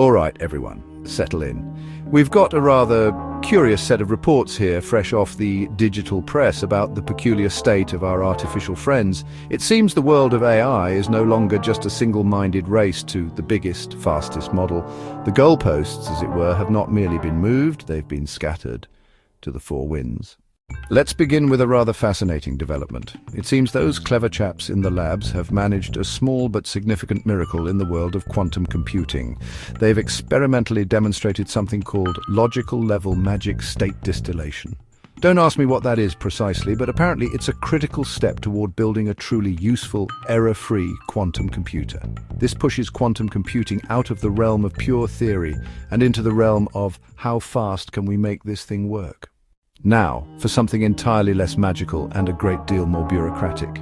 All right, everyone, settle in. We've got a rather curious set of reports here, fresh off the digital press, about the peculiar state of our artificial friends. It seems the world of AI is no longer just a single-minded race to the biggest, fastest model. The goalposts, as it were, have not merely been moved, they've been scattered to the four winds. Let's begin with a rather fascinating development. It seems those clever chaps in the labs have managed a small but significant miracle in the world of quantum computing. They've experimentally demonstrated something called logical level magic state distillation. Don't ask me what that is precisely, but apparently it's a critical step toward building a truly useful, error-free quantum computer. This pushes quantum computing out of the realm of pure theory and into the realm of how fast can we make this thing work. Now, for something entirely less magical and a great deal more bureaucratic.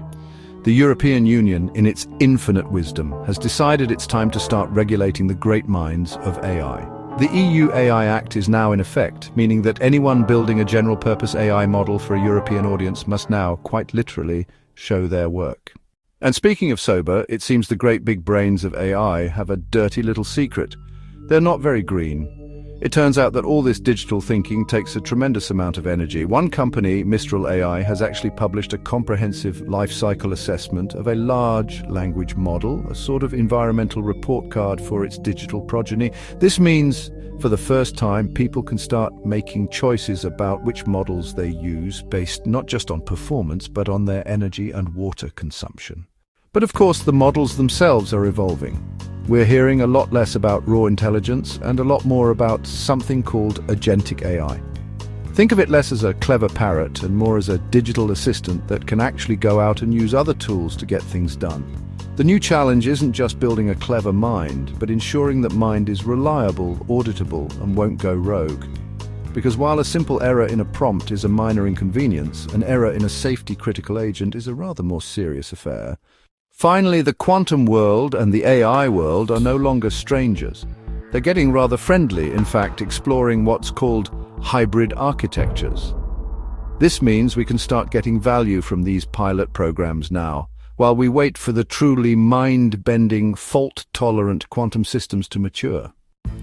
The European Union, in its infinite wisdom, has decided it's time to start regulating the great minds of AI. The EU AI Act is now in effect, meaning that anyone building a general-purpose AI model for a European audience must now, quite literally, show their work. And speaking of sober, it seems the great big brains of AI have a dirty little secret. They're not very green. It turns out that all this digital thinking takes a tremendous amount of energy. One company, Mistral AI, has actually published a comprehensive life cycle assessment of a large language model, a sort of environmental report card for its digital progeny. This means, for the first time, people can start making choices about which models they use based not just on performance, but on their energy and water consumption. But of course, the models themselves are evolving. We're hearing a lot less about raw intelligence and a lot more about something called agentic AI. Think of it less as a clever parrot and more as a digital assistant that can actually go out and use other tools to get things done. The new challenge isn't just building a clever mind, but ensuring that mind is reliable, auditable, and won't go rogue. Because while a simple error in a prompt is a minor inconvenience, an error in a safety-critical agent is a rather more serious affair. Finally, the quantum world and the AI world are no longer strangers. They're getting rather friendly, in fact, exploring what's called hybrid architectures. This means we can start getting value from these pilot programs now, while we wait for the truly mind-bending, fault-tolerant quantum systems to mature.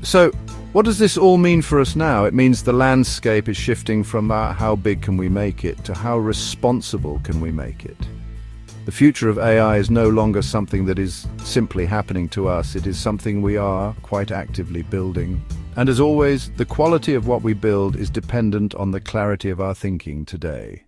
So, what does this all mean for us now? It means the landscape is shifting from how big can we make it to how responsible can we make it. The future of AI is no longer something that is simply happening to us. It is something we are quite actively building. And as always, the quality of what we build is dependent on the clarity of our thinking today.